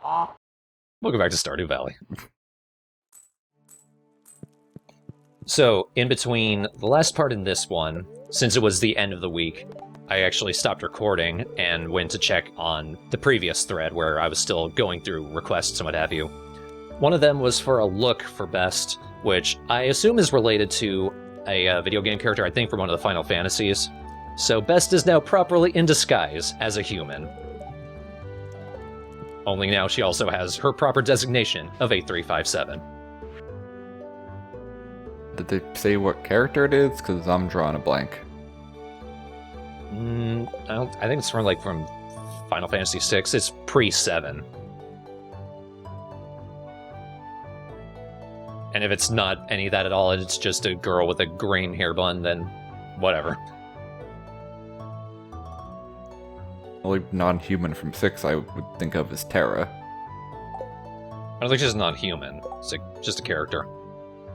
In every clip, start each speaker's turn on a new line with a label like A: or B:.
A: Welcome back to Stardew Valley. So, in between the last part in this one, since it was the end of the week, I actually stopped recording and went to check on the previous thread where I was still going through requests and what have you. One of them was for a look for Best, which I assume is related to a video game character, I think from one of the Final Fantasies. So Best is now properly in disguise as a human. Only now she also has her proper designation of 8357.
B: Did they say what character it is? Because I'm drawing a blank.
A: I think it's from Final Fantasy VI. It's pre-7. And if it's not any of that at all, and it's just a girl with a green hair bun, then whatever.
B: Only non-human from 6 I would think of as Terra.
A: I don't think she's non-human. It's just a character.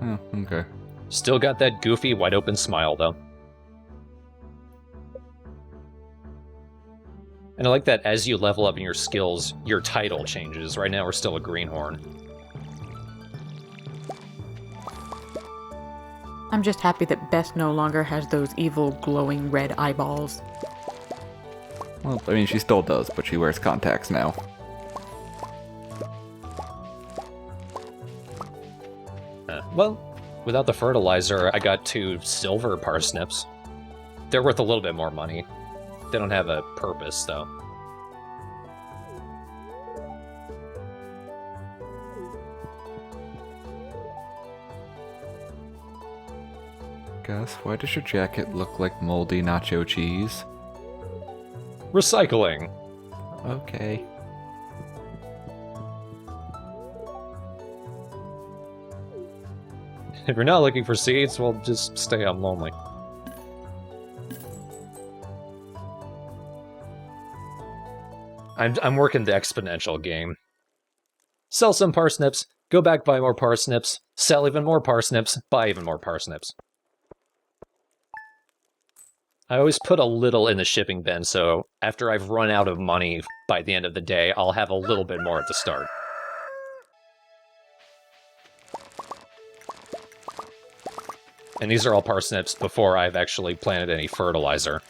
B: Oh, okay.
A: Still got that goofy, wide-open smile, though. And I like that as you level up in your skills, your title changes. Right now we're still a greenhorn.
C: I'm just happy that Best no longer has those evil, glowing red eyeballs.
B: Well, I mean, she still does, but she wears contacts now.
A: Well, without the fertilizer, I got 2 silver parsnips. They're worth a little bit more money. They don't have a purpose, though.
B: Gus, why does your jacket look like moldy nacho cheese?
A: Recycling!
B: Okay.
A: If you're not looking for seeds, well, just stay on lonely. I'm working the exponential game. Sell some parsnips, go back, buy more parsnips, sell even more parsnips, buy even more parsnips. I always put a little in the shipping bin, so after I've run out of money by the end of the day, I'll have a little bit more at the start. And these are all parsnips before I've actually planted any fertilizer.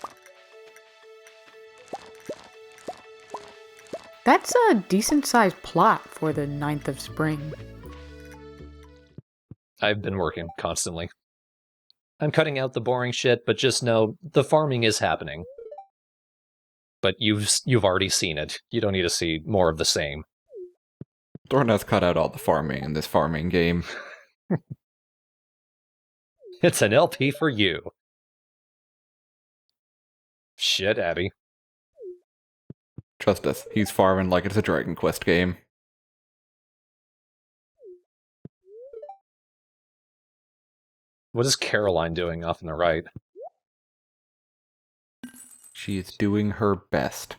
C: That's a decent-sized plot for the 9th of spring.
A: I've been working constantly. I'm cutting out the boring shit, but just know the farming is happening. But you've already seen it. You don't need to see more of the same.
B: Thorn has cut out all the farming in this farming game.
A: It's an LP for you. Shit, Abby.
B: Trust us, he's farming like it's a Dragon Quest game.
A: What is Caroline doing off on the right?
B: She is doing her best.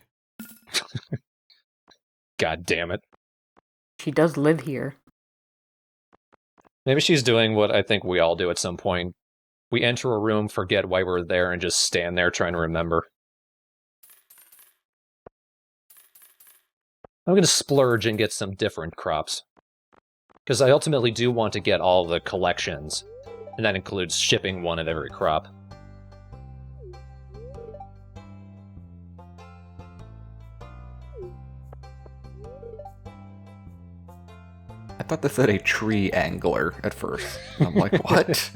A: God damn it.
C: She does live here.
A: Maybe she's doing what I think we all do at some point. We enter a room, forget why we're there, and just stand there trying to remember. I'm going to splurge and get some different crops. Because I ultimately do want to get all the collections, and that includes shipping one of every crop.
B: I thought this said a tree angler at first. I'm like, what?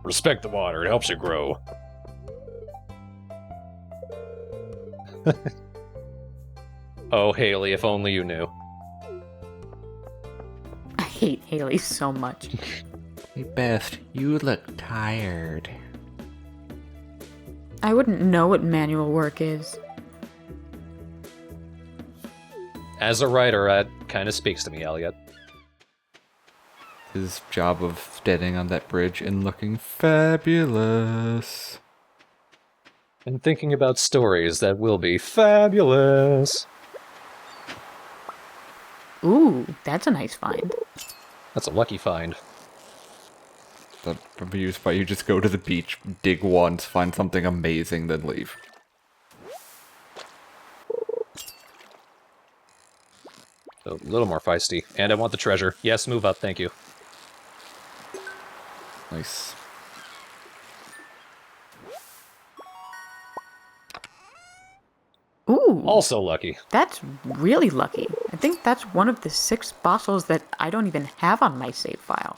A: Respect the water, it helps you grow. Oh, Haley, if only you knew.
C: I hate Haley so much.
B: Hey, Best, you look tired.
C: I wouldn't know what manual work is.
A: As a writer, that kind of speaks to me, Elliot.
B: His job of standing on that bridge and looking fabulous.
A: And thinking about stories that will be fabulous.
C: Ooh, that's a nice find.
A: That's a lucky find.
B: That would be used by you just go to the beach, dig once, find something amazing, then leave.
A: A little more feisty. And I want the treasure. Yes, move up, thank you.
B: Nice.
C: Ooh,
A: Also lucky.
C: that's really lucky. I think that's one of the 6 fossils that I don't even have on my save file.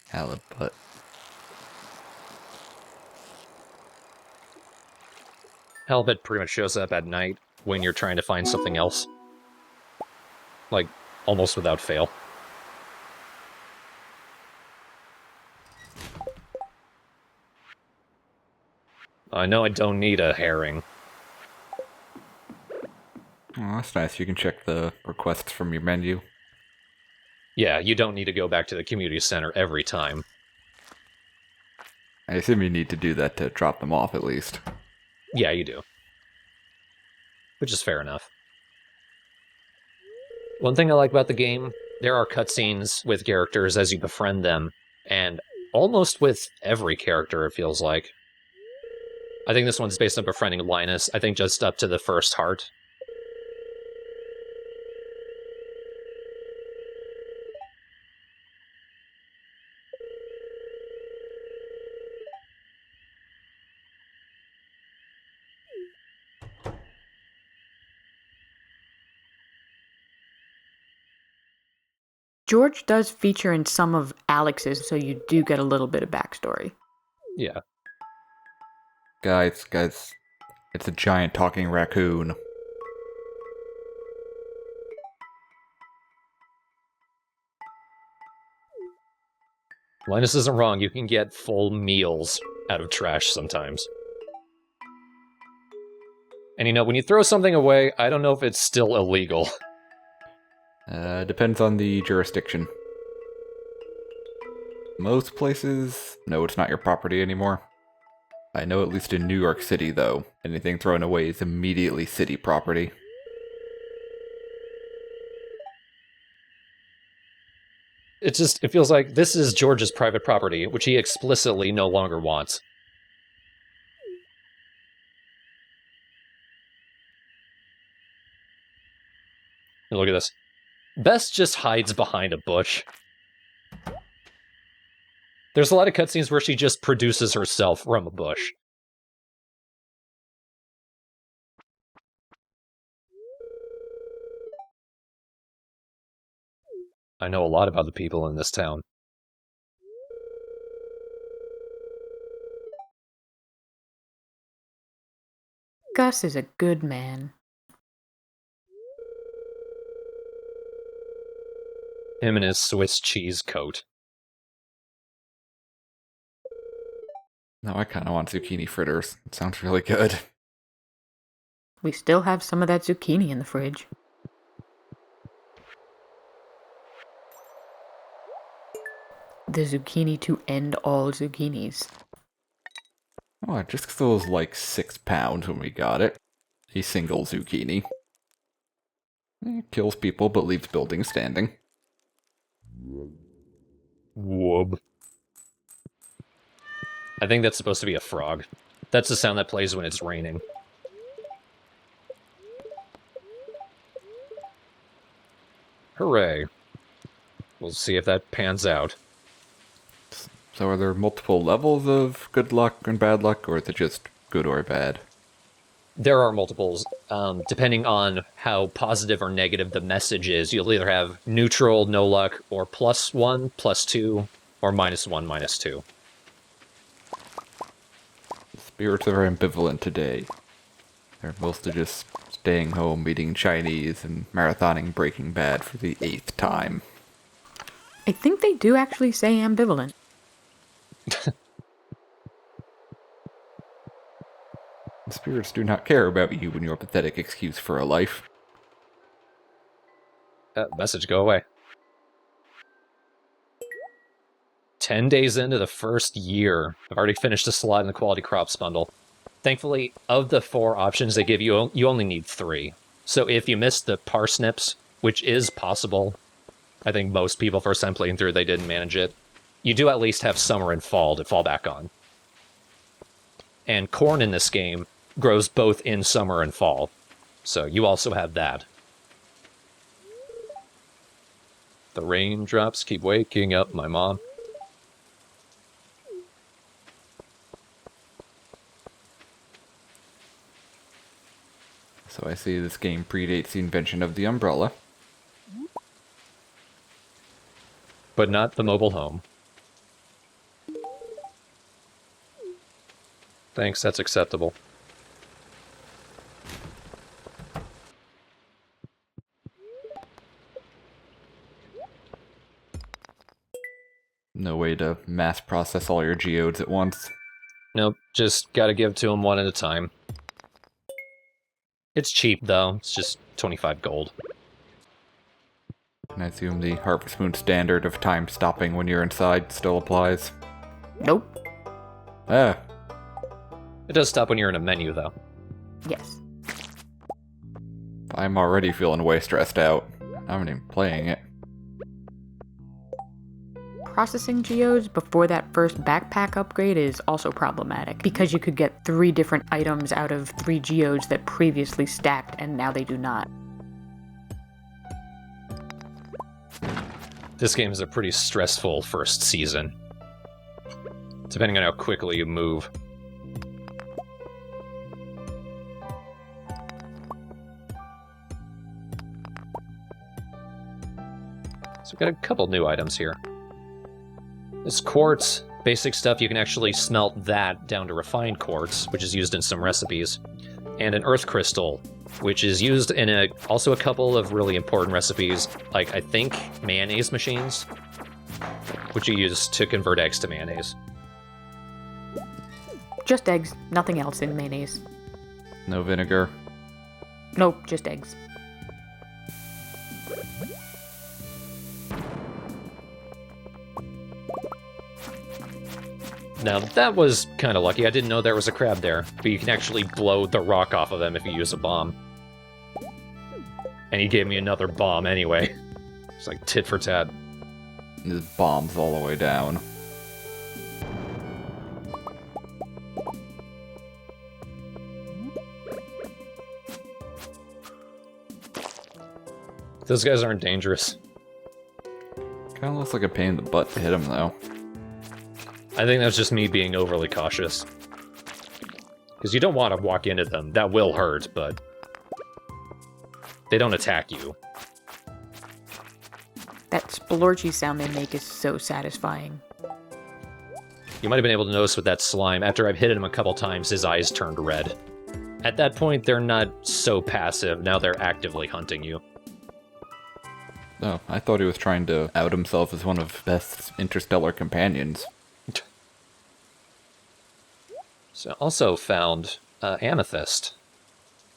B: Halibut.
A: Halibut pretty much shows up at night when you're trying to find something else. Like, almost without fail. I know I don't need a herring.
B: Oh, that's nice. You can check the requests from your menu.
A: Yeah, you don't need to go back to the community center every time.
B: I assume you need to do that to drop them off at least.
A: Yeah, you do. Which is fair enough. One thing I like about the game, there are cutscenes with characters as you befriend them, and almost with every character, it feels like. I think this one's based on befriending Linus, I think just up to the first heart.
C: George does feature in some of Alex's, so you do get a little bit of backstory.
A: Yeah.
B: Guys, it's a giant talking raccoon.
A: Linus isn't wrong, you can get full meals out of trash sometimes. And you know, when you throw something away, I don't know if it's still illegal.
B: Depends on the jurisdiction. Most places, no, it's not your property anymore. I know at least in New York City, though, anything thrown away is immediately city property.
A: It feels like this is George's private property, which he explicitly no longer wants. And look at this. Bess just hides behind a bush. There's a lot of cutscenes where she just produces herself from a bush. I know a lot about the people in this town.
C: Gus is a good man.
A: Him and his Swiss cheese coat.
B: Now I kind of want zucchini fritters. It sounds really good.
C: We still have some of that zucchini in the fridge. The zucchini to end all zucchinis.
B: Oh, just 'cause it was like 6 pounds when we got it. A single zucchini. Kills people but leaves buildings standing.
A: Whoop. I think that's supposed to be a frog. That's the sound that plays when it's raining. Hooray. We'll see if that pans out.
B: So are there multiple levels of good luck and bad luck, or is it just good or bad?
A: There are multiples. Depending on how positive or negative the message is, you'll either have neutral, no luck, or +1, +2, or -1, -2.
B: Spirits are ambivalent today. They're mostly just staying home, eating Chinese, and marathoning Breaking Bad for the 8th time.
C: I think they do actually say ambivalent.
B: The spirits do not care about you and your pathetic excuse for a life.
A: Message, go away. 10 days into the first year. I've already finished a slot in the Quality Crops bundle. Thankfully, of the 4 options they give you, you only need 3. So if you miss the parsnips, which is possible, I think most people first time playing through, they didn't manage it, you do at least have summer and fall to fall back on. And corn in this game grows both in summer and fall. So you also have that. The raindrops keep waking up my mom.
B: So I see this game predates the invention of the umbrella.
A: But not the mobile home. Thanks, that's acceptable.
B: No way to mass process all your geodes at once.
A: Nope, just gotta give to them one at a time. It's cheap, though. It's just 25 gold.
B: And I assume the Harvest Moon standard of time stopping when you're inside still applies.
C: Nope.
B: Ah,
A: It does stop when you're in a menu, though.
C: Yes.
B: I'm already feeling way stressed out. I haven't even playing it.
C: Processing geodes before that first backpack upgrade is also problematic, because you could get 3 different items out of 3 geodes that previously stacked, and now they do not.
A: This game is a pretty stressful first season, depending on how quickly you move. So we've got a couple new items here. This quartz, basic stuff, you can actually smelt that down to refined quartz, which is used in some recipes. And an earth crystal, which is used in also a couple of really important recipes, like, I think, mayonnaise machines, which you use to convert eggs to mayonnaise.
C: Just eggs, nothing else in mayonnaise.
B: No vinegar.
C: Nope, just eggs.
A: Now, that was kind of lucky. I didn't know there was a crab there, but you can actually blow the rock off of them if you use a bomb. And he gave me another bomb anyway. It's like tit for tat.
B: There's bombs all the way down.
A: Those guys aren't dangerous.
B: Kinda looks like a pain in the butt to hit him, though.
A: I think that's just me being overly cautious. Because you don't want to walk into them. That will hurt, but they don't attack you.
C: That splorchy sound they make is so satisfying.
A: You might have been able to notice with that slime, after I've hit him a couple times, his eyes turned red. At that point, they're not so passive. Now they're actively hunting you.
B: Oh, I thought he was trying to out himself as one of Beth's interstellar companions.
A: So also found amethyst.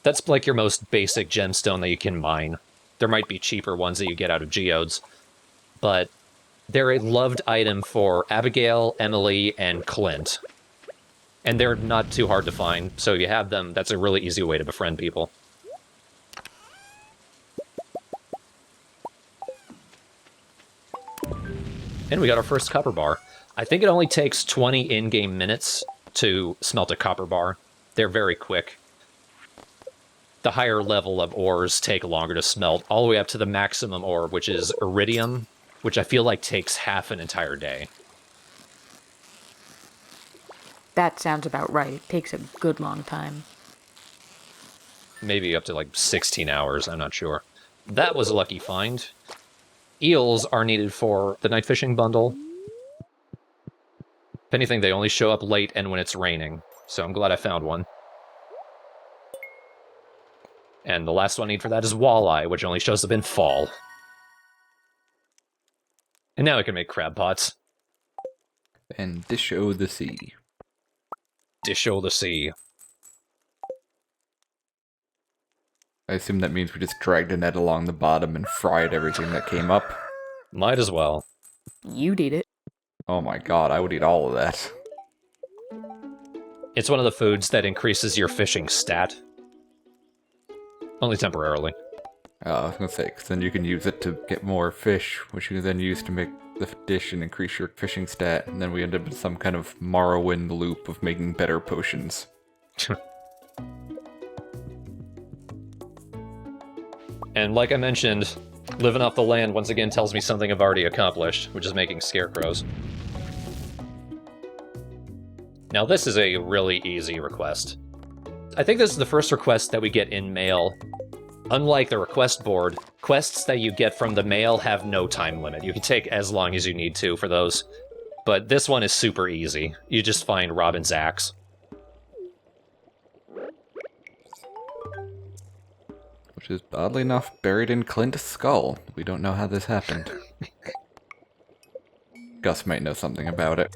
A: That's like your most basic gemstone that you can mine. There might be cheaper ones that you get out of geodes, but they're a loved item for Abigail, Emily, and Clint. And they're not too hard to find, so if you have them, that's a really easy way to befriend people. And we got our first copper bar. I think it only takes 20 in-game minutes to smelt a copper bar. They're very quick. The higher level of ores take longer to smelt, all the way up to the maximum ore, which is iridium, which I feel like takes half an entire day.
C: That sounds about right. It takes a good long time.
A: Maybe up to like 16 hours, I'm not sure. That was a lucky find. Eels are needed for the night fishing bundle. If anything, they only show up late and when it's raining, so I'm glad I found one. And the last one I need for that is walleye, which only shows up in fall. And now I can make crab pots.
B: And dish o' the sea.
A: Dish o' the sea.
B: I assume that means we just dragged a net along the bottom and fried everything that came up.
A: Might as well.
C: You'd eat it.
B: Oh my god, I would eat all of that.
A: It's one of the foods that increases your fishing stat. Only temporarily.
B: I was gonna say, because then you can use it to get more fish, which you can then use to make the dish and increase your fishing stat, and then we end up in some kind of Morrowind loop of making better potions.
A: And like I mentioned, living off the land once again tells me something I've already accomplished, which is making scarecrows. Now this is a really easy request. I think this is the first request that we get in mail. Unlike the request board, quests that you get from the mail have no time limit. You can take as long as you need to for those. But this one is super easy. You just find Robin's axe.
B: Which is, oddly enough, buried in Clint's skull. We don't know how this happened. Gus might know something about it.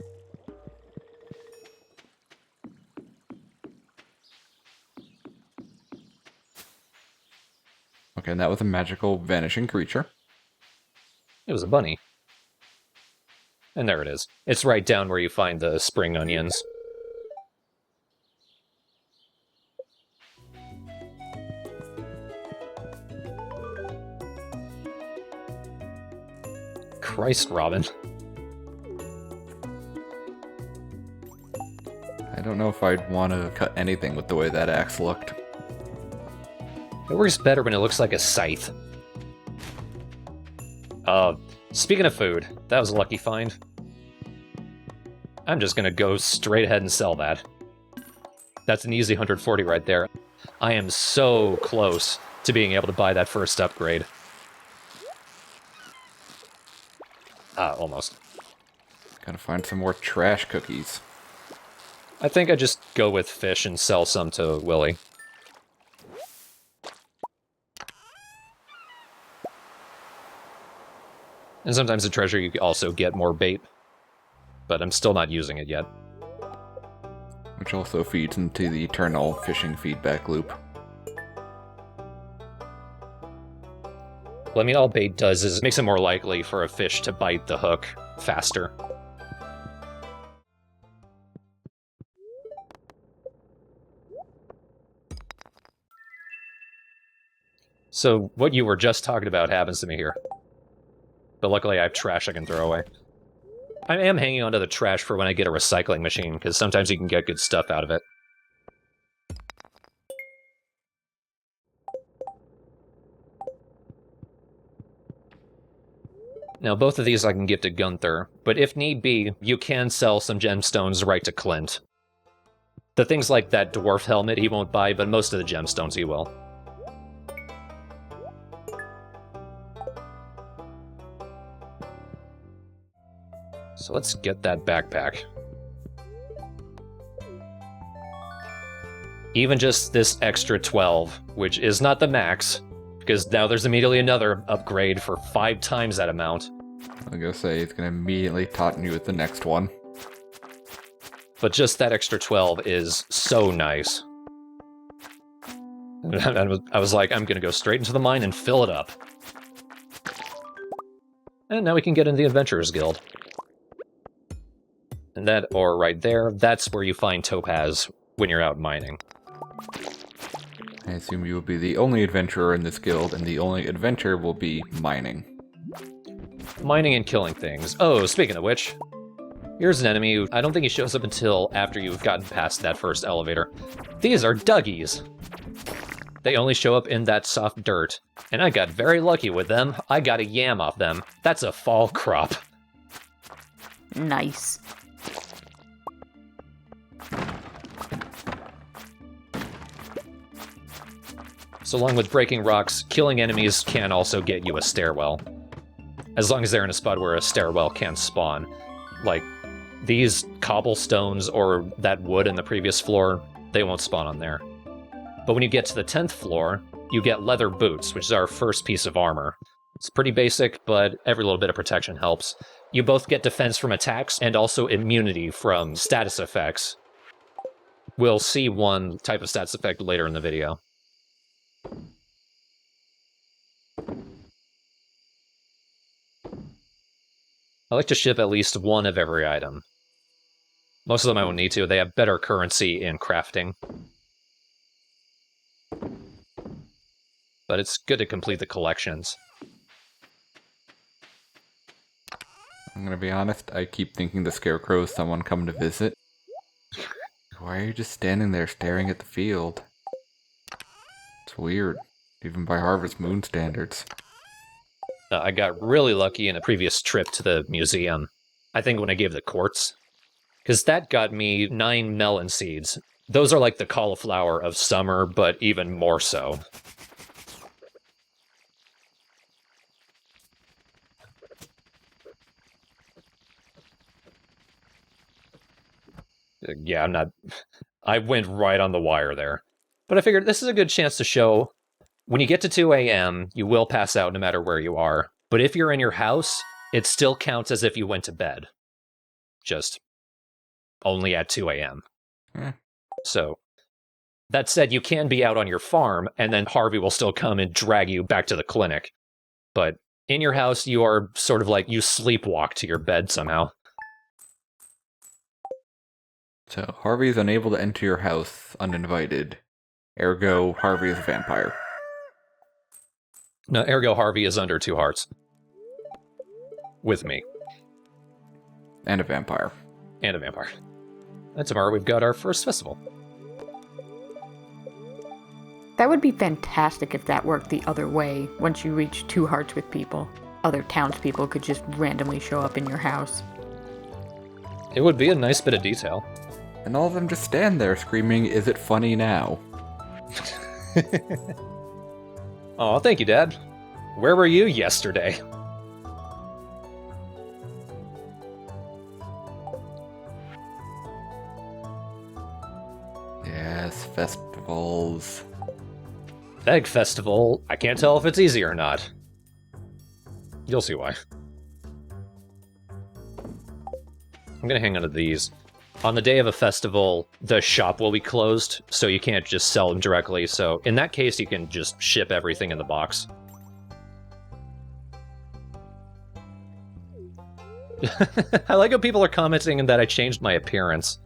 B: Okay, and that was a magical vanishing creature.
A: It was a bunny. And there it is. It's right down where you find the spring onions. Christ, Robin.
B: I don't know if I'd want to cut anything with the way that axe looked.
A: It works better when it looks like a scythe. Speaking of food, that was a lucky find. I'm just gonna go straight ahead and sell that. That's an easy 140 right there. I am so close to being able to buy that first upgrade. Almost.
B: Gotta find some more trash cookies.
A: I think I just go with fish and sell some to Willy. And sometimes the treasure you also get more bait. But I'm still not using it yet.
B: Which also feeds into the eternal fishing feedback loop.
A: Well, I mean, all bait does is makes it more likely for a fish to bite the hook faster. So, what you were just talking about happens to me here. But luckily I have trash I can throw away. I am hanging onto the trash for when I get a recycling machine, because sometimes you can get good stuff out of it. Now, both of these I can give to Gunther, but if need be, you can sell some gemstones right to Clint. The things like that dwarf helmet he won't buy, but most of the gemstones he will. So let's get that backpack. Even just this extra 12, which is not the max, because now there's immediately another upgrade for 5 times that amount.
B: I'm gonna say it's gonna immediately taunt you with the next one.
A: But just that extra 12 is so nice. And I was like, I'm gonna go straight into the mine and fill it up. And now we can get in the Adventurers Guild. And that ore right there, that's where you find topaz when you're out mining.
B: I assume you will be the only adventurer in this guild, and the only adventure will be mining.
A: Mining and killing things. Oh, speaking of which, here's an enemy who I don't think he shows up until after you've gotten past that first elevator. These are Duggies. They only show up in that soft dirt, and I got very lucky with them. I got a yam off them. That's a fall crop.
C: Nice.
A: So along with breaking rocks, killing enemies can also get you a stairwell. As long as they're in a spot where a stairwell can spawn. Like, these cobblestones or that wood in the previous floor, they won't spawn on there. But when you get to the 10th floor, you get leather boots, which is our first piece of armor. It's pretty basic, but every little bit of protection helps. You both get defense from attacks and also immunity from status effects. We'll see one type of status effect later in the video. I like to ship at least one of every item. Most of them I won't need to. They have better currency in crafting. But it's good to complete the collections.
B: I'm gonna be honest, I keep thinking the scarecrow is someone come to visit. Why are you just standing there staring at the field? It's weird, even by Harvest Moon standards.
A: I got really lucky in a previous trip to the museum. I think when I gave the quartz. Because that got me 9 melon seeds. Those are like the cauliflower of summer, but even more so. Yeah, I'm not... I went right on the wire there. But I figured this is a good chance to show, when you get to 2 a.m., you will pass out no matter where you are. But if you're in your house, it still counts as if you went to bed. Just only at 2 a.m. So, that said, you can be out on your farm, and then Harvey will still come and drag you back to the clinic. But in your house, you are sort of like, you sleepwalk to your bed somehow.
B: So, Harvey is unable to enter your house uninvited. Ergo, Harvey is a vampire.
A: No, ergo Harvey is under 2 hearts. With me.
B: And a vampire.
A: And a vampire. And tomorrow we've got our first festival.
C: That would be fantastic if that worked the other way. Once you reach 2 hearts with people, other townspeople could just randomly show up in your house.
A: It would be a nice bit of detail.
B: And all of them just stand there screaming, "Is it funny now?"
A: Aw, thank you, Dad. Where were you yesterday?
B: Yes, festivals.
A: Egg Festival. I can't tell if it's easy or not. You'll see why. I'm gonna hang on to these. On the day of a festival, the shop will be closed, so you can't just sell them directly, so in that case, you can just ship everything in the box. I like how people are commenting that I changed my appearance.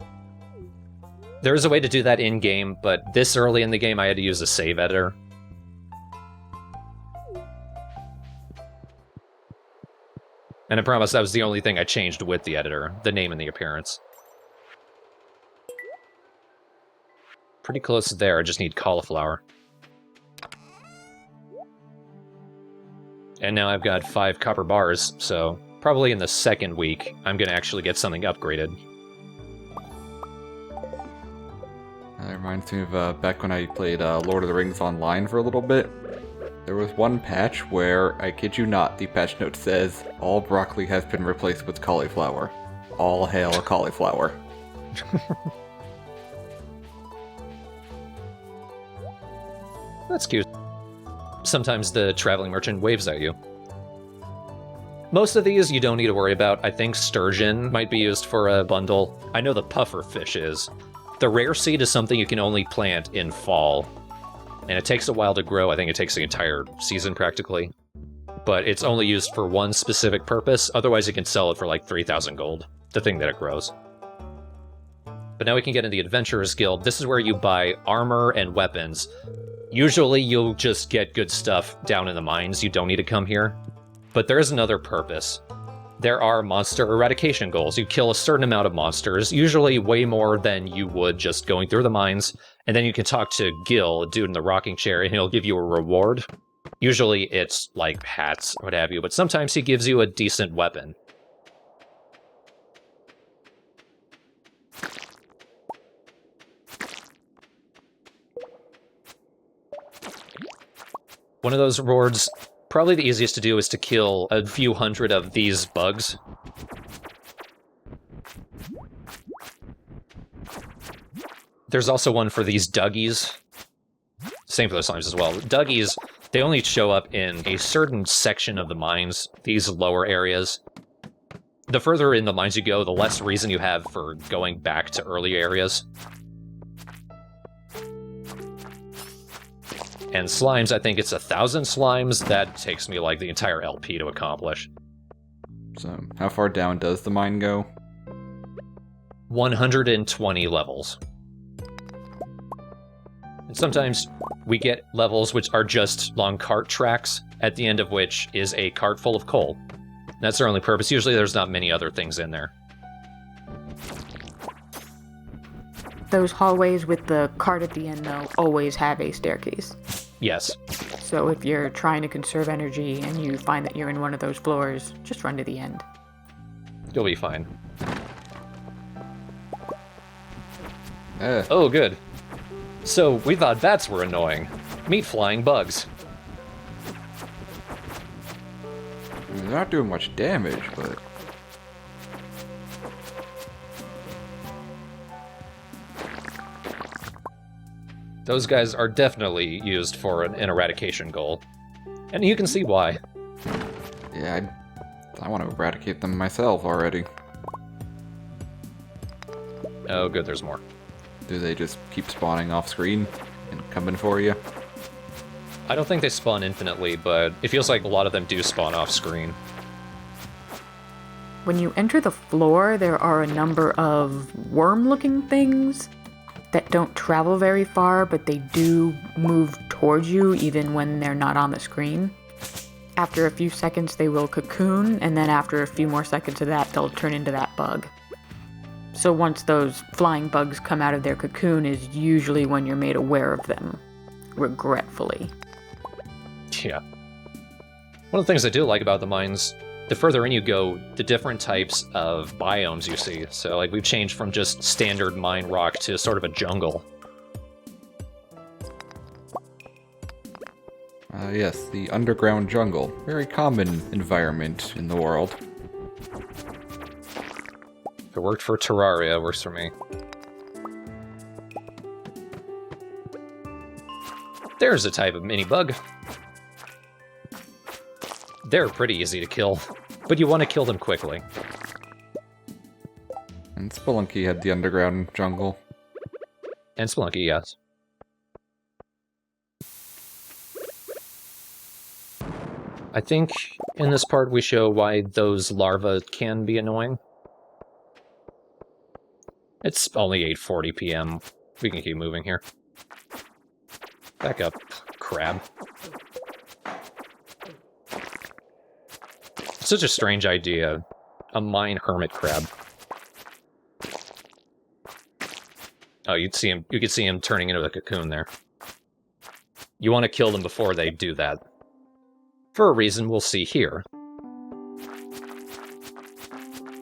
A: There is a way to do that in-game, but this early in the game I had to use a save editor. And I promise that was the only thing I changed with the editor, the name and the appearance. Pretty close there, I just need cauliflower. And now I've got 5 copper bars, so probably in the second week, I'm gonna actually get something upgraded.
B: That reminds me of back when I played Lord of the Rings online for a little bit. There was one patch where, I kid you not, the patch note says, all broccoli has been replaced with cauliflower. All hail cauliflower.
A: That's cute. Sometimes the traveling merchant waves at you. Most of these you don't need to worry about. I think sturgeon might be used for a bundle. I know the puffer fish is. The rare seed is something you can only plant in fall. And it takes a while to grow. I think it takes the entire season practically. But it's only used for one specific purpose. Otherwise you can sell it for like 3,000 gold. The thing that it grows. But now we can get in the Adventurers Guild. This is where you buy armor and weapons. Usually you'll just get good stuff down in the mines. You don't need to come here. But there is another purpose. There are monster eradication goals. You kill a certain amount of monsters, usually way more than you would just going through the mines, and then you can talk to Gil, a dude in the rocking chair, and he'll give you a reward. Usually it's like hats or what have you, but sometimes he gives you a decent weapon. One of those rewards, probably the easiest to do, is to kill a few hundred of these bugs. There's also one for these Duggies. Same for those slimes as well. Duggies, they only show up in a certain section of the mines, these lower areas. The further in the mines you go, the less reason you have for going back to early areas. And slimes, I think it's 1,000 slimes. That takes me like the entire LP to accomplish.
B: So, how far down does the mine go?
A: 120 levels. And sometimes we get levels which are just long cart tracks, at the end of which is a cart full of coal. That's their only purpose. Usually there's not many other things in there.
C: Those hallways with the cart at the end, though, always have a staircase.
A: Yes.
C: So if you're trying to conserve energy and you find that you're in one of those floors, just run to the end.
A: You'll be fine. Oh, good. So, we thought bats were annoying. Meet flying bugs.
B: They're not doing much damage, but...
A: Those guys are definitely used for an eradication goal. And you can see why.
B: Yeah, I want to eradicate them myself already.
A: Oh, good, there's more.
B: Do they just keep spawning off screen and coming for you?
A: I don't think they spawn infinitely, but it feels like a lot of them do spawn off screen.
C: When you enter the floor, there are a number of worm-looking things that don't travel very far, but they do move towards you even when they're not on the screen. After a few seconds, they will cocoon, and then after a few more seconds of that, they'll turn into that bug. So once those flying bugs come out of their cocoon is usually when you're made aware of them, regretfully.
A: Yeah. One of the things I do like about the mines, the further in you go, the different types of biomes you see. So, like, we've changed from just standard mine rock to sort of a jungle.
B: Yes, the underground jungle. Very common environment in the world.
A: If it worked for Terraria, it works for me. There's a type of mini bug. They're pretty easy to kill, but you want to kill them quickly.
B: And Spelunky had the underground jungle.
A: And Spelunky, yes. I think in this part we show why those larvae can be annoying. It's only 8:40 p.m. We can keep moving here. Back up, crab. It's such a strange idea. A mine hermit crab. Oh, you could see him turning into a cocoon there. You want to kill them before they do that. For a reason we'll see here.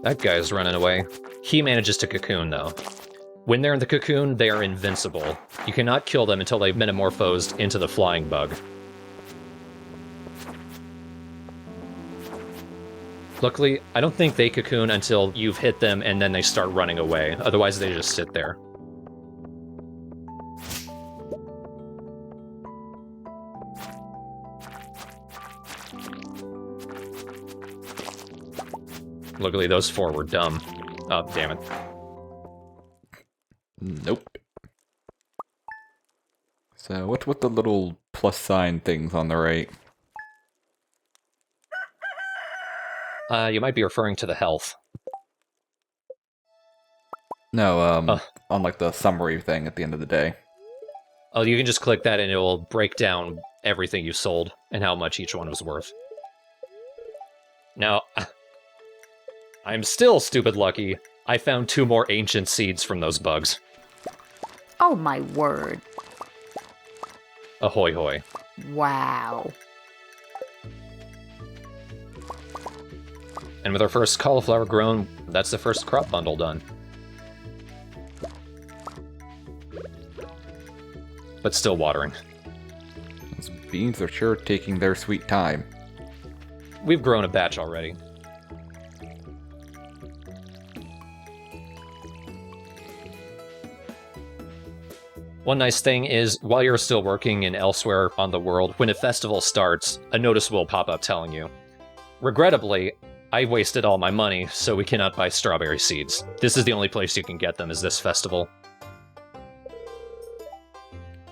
A: That guy's running away. He manages to cocoon, though. When they're in the cocoon, they are invincible. You cannot kill them until they've metamorphosed into the flying bug. Luckily, I don't think they cocoon until you've hit them and then they start running away. Otherwise, they just sit there. Luckily, those four were dumb. Oh, damn it.
B: Nope. So, what's with the little plus sign things on the right?
A: You might be referring to the health.
B: No, on like the summary thing at the end of the day.
A: Oh, you can just click that and it will break down everything you sold and how much each one was worth. Now, I'm still stupid lucky. I found 2 more ancient seeds from those bugs.
C: Oh my word.
A: Ahoy hoy.
C: Wow.
A: And with our first cauliflower grown, that's the first crop bundle done. But still watering.
B: Those beans are sure taking their sweet time.
A: We've grown a batch already. One nice thing is, while you're still working in elsewhere on the world, when a festival starts, a notice will pop up telling you, regrettably, I wasted all my money, so we cannot buy strawberry seeds. This is the only place you can get them, is this festival.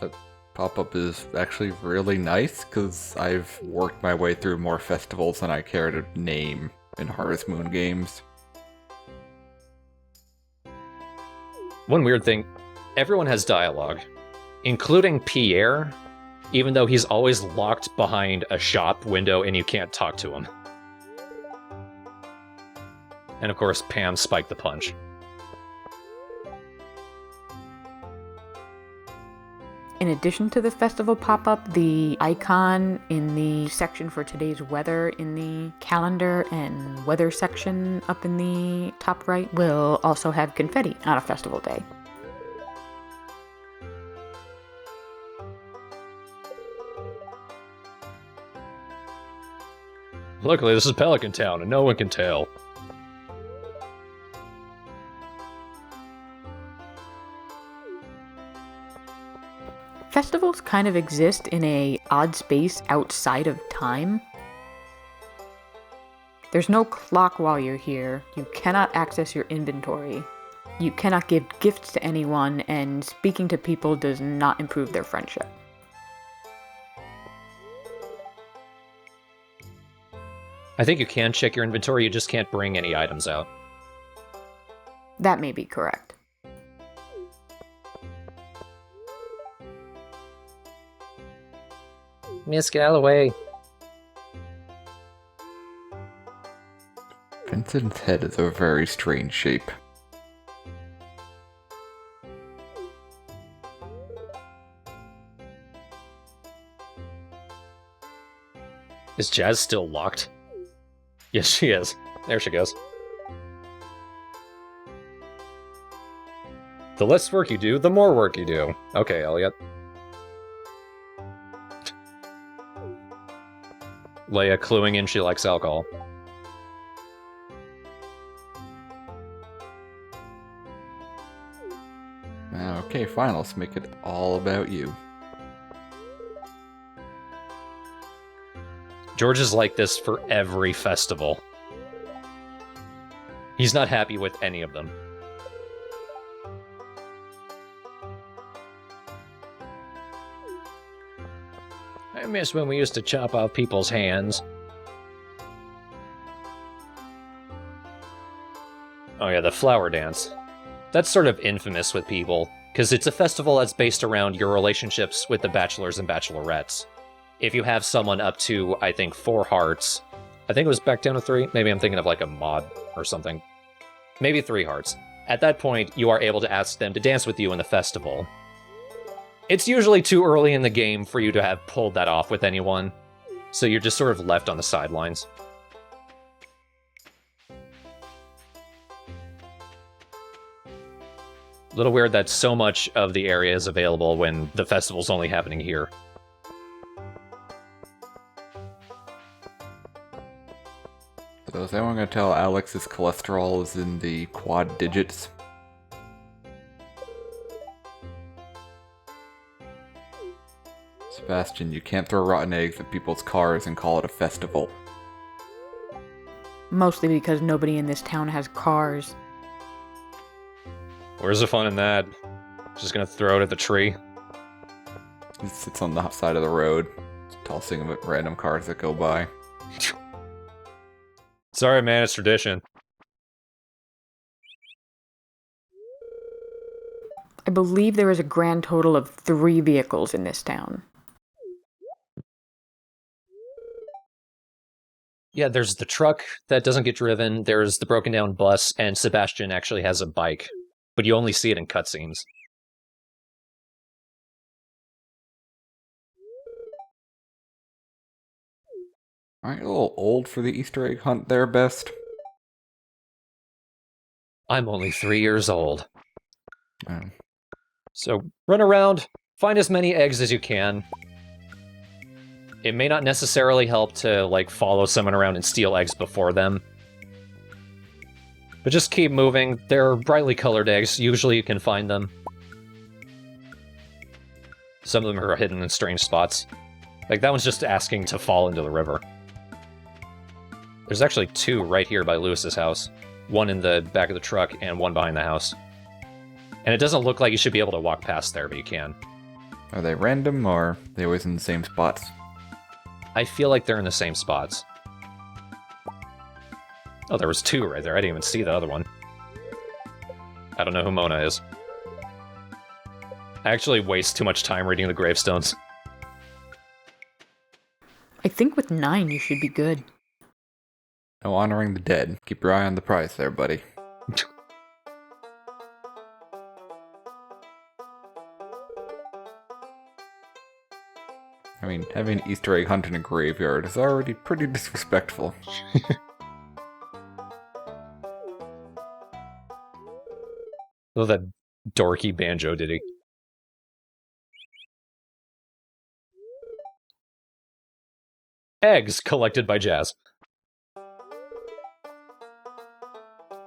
B: That pop-up is actually really nice, because I've worked my way through more festivals than I care to name in Harvest Moon games.
A: One weird thing, everyone has dialogue, including Pierre, even though he's always locked behind a shop window and you can't talk to him. And of course, Pam spiked the punch.
C: In addition to the festival pop-up, the icon in the section for today's weather in the calendar and weather section up in the top right will also have confetti on a festival day.
A: Luckily, this is Pelican Town, and no one can tell.
C: Festivals kind of exist in a odd space outside of time. There's no clock while you're here. You cannot access your inventory. You cannot give gifts to anyone, and speaking to people does not improve their friendship.
A: I think you can check your inventory, you just can't bring any items out.
C: That may be correct.
A: Miss, get out of the way.
B: Vincent's head is a very strange shape.
A: Is Jazz still locked? Yes, she is. There she goes. The less work you do, the more work you do. Okay, Elliot. Leia cluing in she likes alcohol.
B: Okay, fine, let's make it all about you.
A: George is like this for every festival. He's not happy with any of them. I miss when we used to chop off people's hands. Oh yeah, the flower dance. That's sort of infamous with people, because it's a festival that's based around your relationships with the bachelors and bachelorettes. If you have someone up to, I think, 4 hearts, I think it was back down to 3, maybe I'm thinking of like a mod or something. Maybe 3 hearts. At that point, you are able to ask them to dance with you in the festival. It's usually too early in the game for you to have pulled that off with anyone, so you're just sort of left on the sidelines. A little weird that so much of the area is available when the festival's only happening here.
B: So is anyone going to tell Alex his cholesterol is in the quad digits? Sebastian, you can't throw rotten eggs at people's cars and call it a festival.
C: Mostly because nobody in this town has cars.
A: Where's the fun in that? Just gonna throw it at the tree?
B: He sits on the side of the road, tossing them at random cars that go by.
A: Sorry, man, it's tradition.
C: I believe there is a grand total of 3 vehicles in this town.
A: Yeah, there's the truck that doesn't get driven, there's the broken down bus, and Sebastian actually has a bike. But you only see it in cutscenes.
B: Aren't you a little old for the Easter egg hunt there, Best?
A: I'm only 3 years old.
B: Oh.
A: So run around, find as many eggs as you can. It may not necessarily help to, like, follow someone around and steal eggs before them. But just keep moving. They're brightly colored eggs. Usually you can find them. Some of them are hidden in strange spots. Like, that one's just asking to fall into the river. There's actually 2 right here by Lewis's house. One in the back of the truck and one behind the house. And it doesn't look like you should be able to walk past there, but you can.
B: Are they random, or are they always in the same spots?
A: I feel like they're in the same spots. Oh, there was 2 right there. I didn't even see the other one. I don't know who Mona is. I actually waste too much time reading the gravestones.
C: I think with 9 you should be good.
B: I No honoring the dead. Keep your eye on the prize there, buddy. I mean, having an Easter egg hunt in a graveyard is already pretty disrespectful.
A: Oh, that dorky banjo ditty. Eggs collected by Jazz.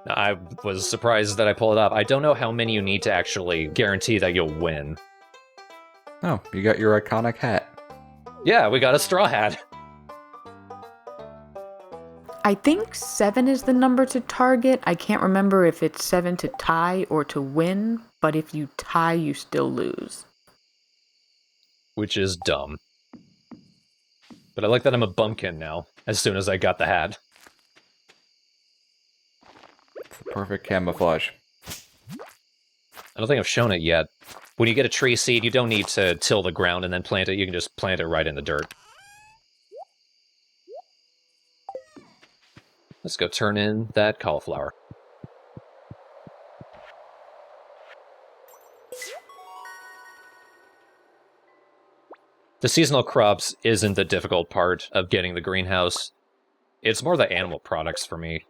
A: I was surprised that I pulled it up. I don't know how many you need to actually guarantee that you'll win.
B: Oh, you got your iconic hat.
A: Yeah, we got a straw hat.
C: I think 7 is the number to target. I can't remember if it's 7 to tie or to win, but if you tie, you still lose.
A: Which is dumb. But I like that I'm a bumpkin now, as soon as I got the hat.
B: It's the perfect camouflage.
A: I don't think I've shown it yet. When you get a tree seed, you don't need to till the ground and then plant it. You can just plant it right in the dirt. Let's go turn in that cauliflower. The seasonal crops isn't the difficult part of getting the greenhouse. It's more the animal products for me.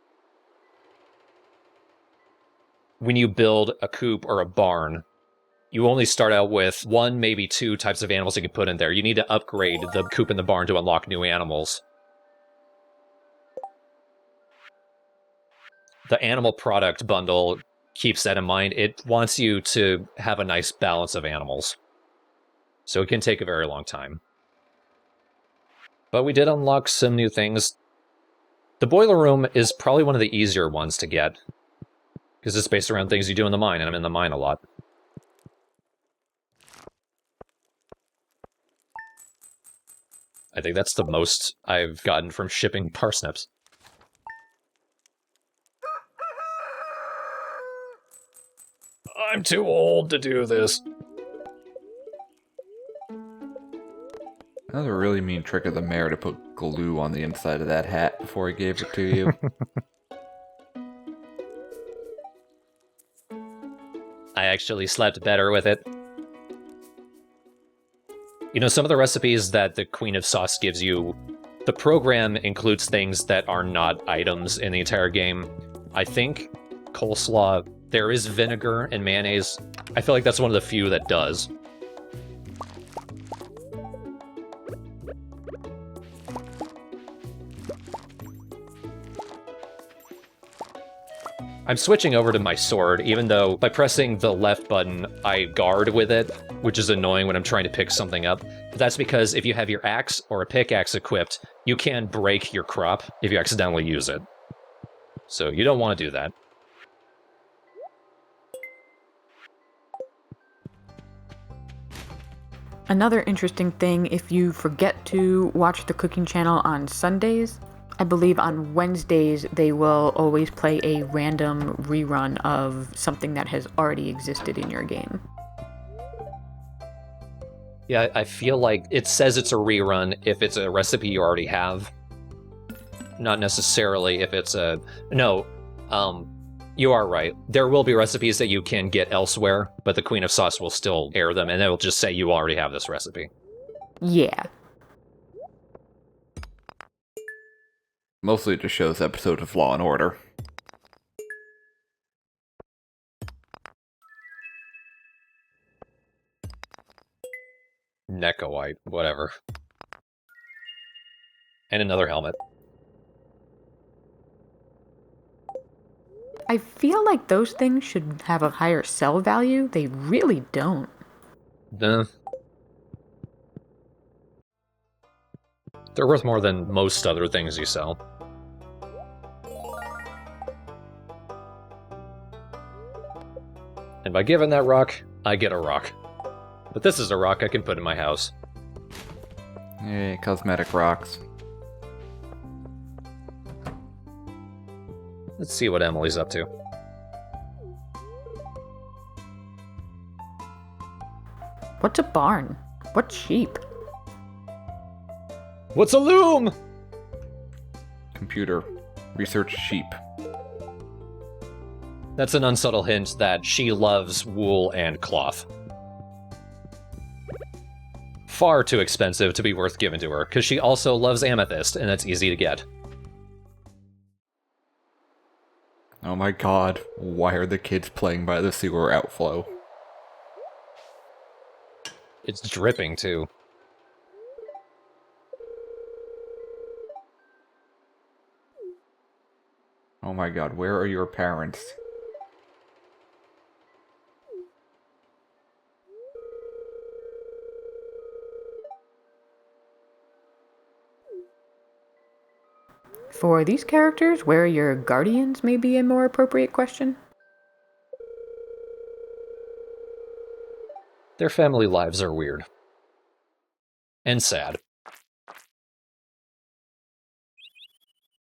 A: When you build a coop or a barn, you only start out with 1, maybe 2 types of animals you can put in there. You need to upgrade the coop and the barn to unlock new animals. The animal product bundle keeps that in mind. It wants you to have a nice balance of animals. So it can take a very long time. But we did unlock some new things. The boiler room is probably one of the easier ones to get, because it's based around things you do in the mine, and I'm in the mine a lot. I think that's the most I've gotten from shipping parsnips. I'm too old to do this.
B: That was a really mean trick of the mayor to put glue on the inside of that hat before he gave it to you.
A: I actually slept better with it. You know, some of the recipes that the Queen of Sauce gives you, the program includes things that are not items in the entire game. I think coleslaw, there is vinegar and mayonnaise. I feel like that's one of the few that does. I'm switching over to my sword, even though by pressing the left button, I guard with it, which is annoying when I'm trying to pick something up. But that's because if you have your axe or a pickaxe equipped, you can break your crop if you accidentally use it. So you don't want to do that.
C: Another interesting thing, if you forget to watch the cooking channel on Sundays, I believe on Wednesdays they will always play a random rerun of something that has already existed in your game.
A: Yeah, I feel like it says it's a rerun if it's a recipe you already have. Not necessarily if it's a... No, you are right. There will be recipes that you can get elsewhere, but the Queen of Sauce will still air them, and it will just say you already have this recipe.
C: Yeah.
B: Mostly it just shows episodes of Law and Order.
A: Necowite, whatever. And another helmet.
C: I feel like those things should have a higher sell value. They really don't.
A: They're worth more than most other things you sell. And by giving that rock, I get a rock. But this is a rock I can put in my house.
B: Yay, cosmetic rocks.
A: Let's see what Emily's up to.
C: What's a barn? What's sheep?
A: What's a loom?
B: Computer. Research sheep.
A: That's an unsubtle hint that she loves wool and cloth. Far too expensive to be worth giving to her, because she also loves amethyst, and it's easy to get.
B: Oh my god, why are the kids playing by the sewer outflow?
A: It's dripping, too.
B: Oh my god, where are your parents?
C: For these characters, where are your guardians may be a more appropriate question.
A: Their family lives are weird. And sad.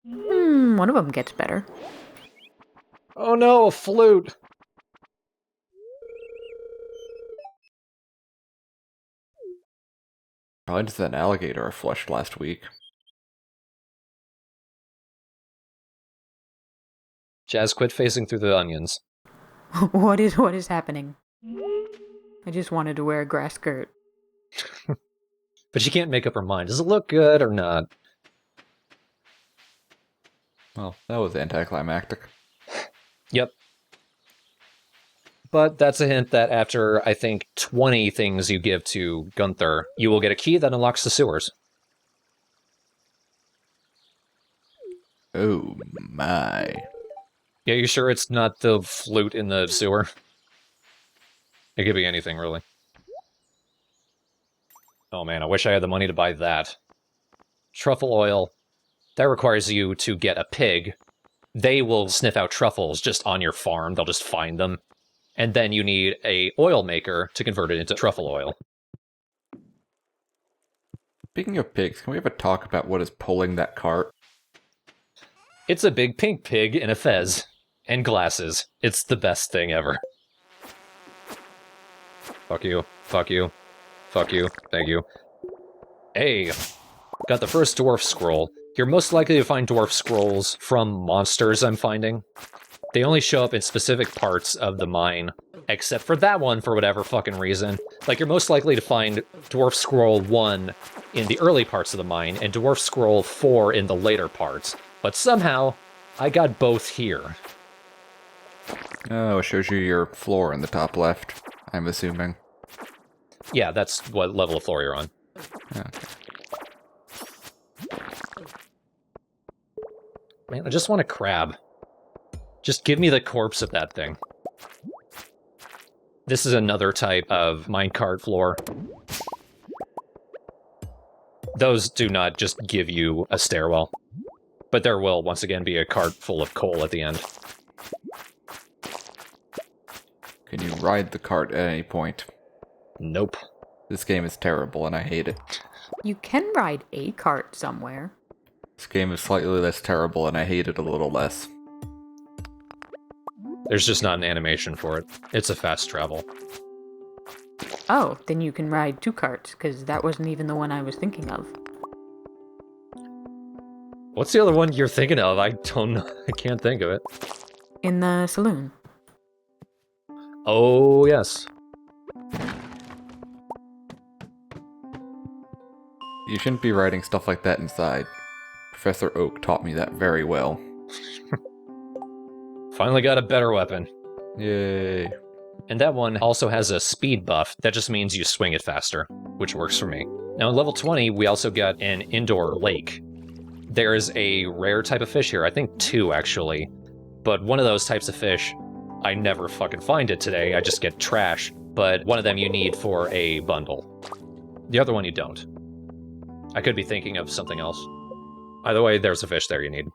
C: One of them gets better.
A: Oh no, a flute!
B: Probably just an alligator I flushed last week.
A: Jazz, quit facing through the onions.
C: What is happening? I just wanted to wear a grass skirt.
A: But she can't make up her mind. Does it look good or not?
B: Well, that was anticlimactic.
A: Yep. But that's a hint that after, I think, 20 things you give to Gunther, you will get a key that unlocks the sewers.
B: Oh my.
A: Yeah, you sure it's not the flute in the sewer? It could be anything, really. Oh man, I wish I had the money to buy that. Truffle oil. That requires you to get a pig. They will sniff out truffles just on your farm. They'll just find them. And then you need a oil maker to convert it into truffle oil.
B: Speaking of pigs, can we have a talk about what is pulling that cart?
A: It's a big pink pig in a fez. And glasses. It's the best thing ever. Fuck you. Fuck you. Fuck you. Thank you. Hey! Got the first dwarf scroll. You're most likely to find dwarf scrolls from monsters I'm finding. They only show up in specific parts of the mine, except for that one for whatever fucking reason. Like, you're most likely to find Dwarf Scroll 1 in the early parts of the mine, and Dwarf Scroll 4 in the later parts. But somehow, I got both here.
B: Oh, it shows you your floor in the top left, I'm assuming.
A: Yeah, that's what level of floor you're on.
B: Okay.
A: Man, I just want a crab. Just give me the corpse of that thing. This is another type of minecart floor. Those do not just give you a stairwell. But there will, once again, be a cart full of coal at the end.
B: Can you ride the cart at any point?
A: Nope.
B: This game is terrible and I hate it.
C: You can ride a cart somewhere.
B: This game is slightly less terrible and I hate it a little less.
A: There's just not an animation for it. It's a fast travel.
C: Oh, then you can ride two carts, because that wasn't even the one I was thinking of.
A: What's the other one you're thinking of? I don't know. I can't think of it.
C: In the saloon.
A: Oh, yes.
B: You shouldn't be writing stuff like that inside. Professor Oak taught me that very well.
A: Finally got a better weapon.
B: Yay.
A: And that one also has a speed buff. That just means you swing it faster, which works for me. Now, in level 20, we also got an indoor lake. There is a rare type of fish here. I think two, actually. But one of those types of fish, I never fucking find it today. I just get trash. But one of them you need for a bundle. The other one you don't. I could be thinking of something else. Either way, there's a fish there you need.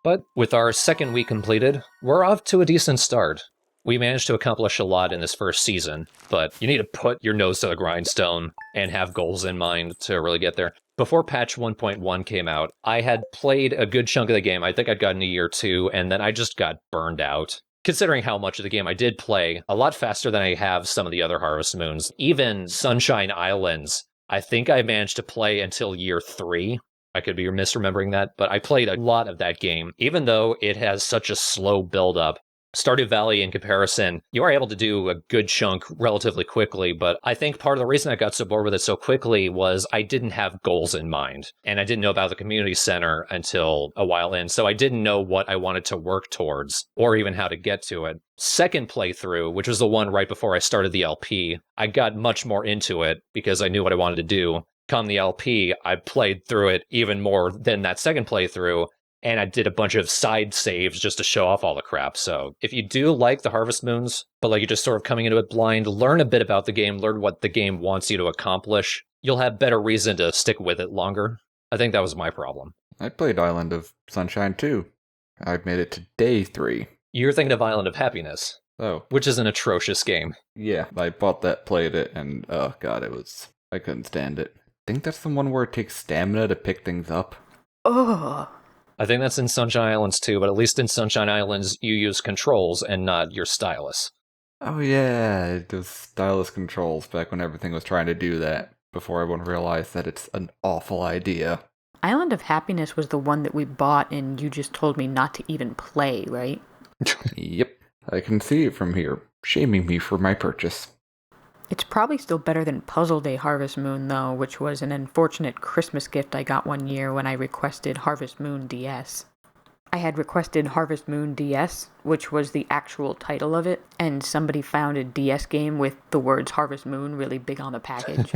A: But with our second week completed, we're off to a decent start. We managed to accomplish a lot in this first season, but you need to put your nose to the grindstone and have goals in mind to really get there. Before patch 1.1 came out, I had played a good chunk of the game. I think I'd gotten a year or two, and then I just got burned out. Considering how much of the game I did play, a lot faster than I have some of the other Harvest Moons. Even Sunshine Islands, I think I managed to play until year 3. I could be misremembering that, but I played a lot of that game, even though it has such a slow build-up. Stardew Valley, in comparison, you are able to do a good chunk relatively quickly, but I think part of the reason I got so bored with it so quickly was I didn't have goals in mind, and I didn't know about the community center until a while in, so I didn't know what I wanted to work towards, or even how to get to it. Second playthrough, which was the one right before I started the LP, I got much more into it because I knew what I wanted to do. Come the LP, I played through it even more than that second playthrough, and I did a bunch of side saves just to show off all the crap. So if you do like the Harvest Moons, but like you're just sort of coming into it blind, learn a bit about the game, learn what the game wants you to accomplish, you'll have better reason to stick with it longer. I think that was my problem.
B: I played Island of Sunshine too. I've made it to day 3.
A: You're thinking of Island of Happiness,
B: Oh,
A: which is an atrocious game.
B: yeah. I bought that, played it, and oh god, I couldn't stand it. I think that's the one where it takes stamina to pick things up.
C: Ugh.
A: I think that's in Sunshine Islands too, but at least in Sunshine Islands, you use controls and not your stylus.
B: Oh yeah, those stylus controls back when everything was trying to do that, before everyone realized that it's an awful idea.
C: Island of Happiness was the one that we bought and you just told me not to even play, right?
B: Yep, I can see it from here, shaming me for my purchase.
C: It's probably still better than Puzzle Day Harvest Moon, though, which was an unfortunate Christmas gift I got one year when I requested Harvest Moon DS. I had requested Harvest Moon DS, which was the actual title of it, and somebody found a DS game with the words Harvest Moon really big on the package.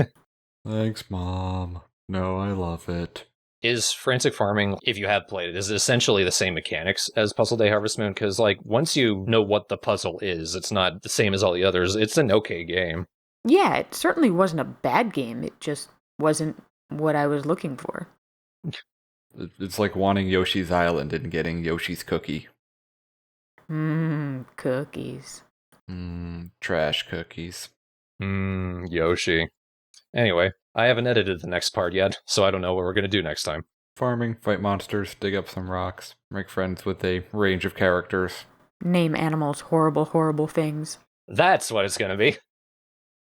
B: Thanks, Mom. No, I love it.
A: Is Frantic Farming, if you have played it, is it essentially the same mechanics as Puzzle Day Harvest Moon? Because, like, once you know what the puzzle is, it's not the same as all the others. It's an okay game.
C: Yeah, it certainly wasn't a bad game. It just wasn't what I was looking for.
B: It's like wanting Yoshi's Island and getting Yoshi's Cookie.
C: Cookies.
B: Trash cookies.
A: Yoshi. Anyway, I haven't edited the next part yet, so I don't know what we're going to do next time.
B: Farming, fight monsters, dig up some rocks, make friends with a range of characters.
C: Name animals horrible, horrible things.
A: That's what it's going to be.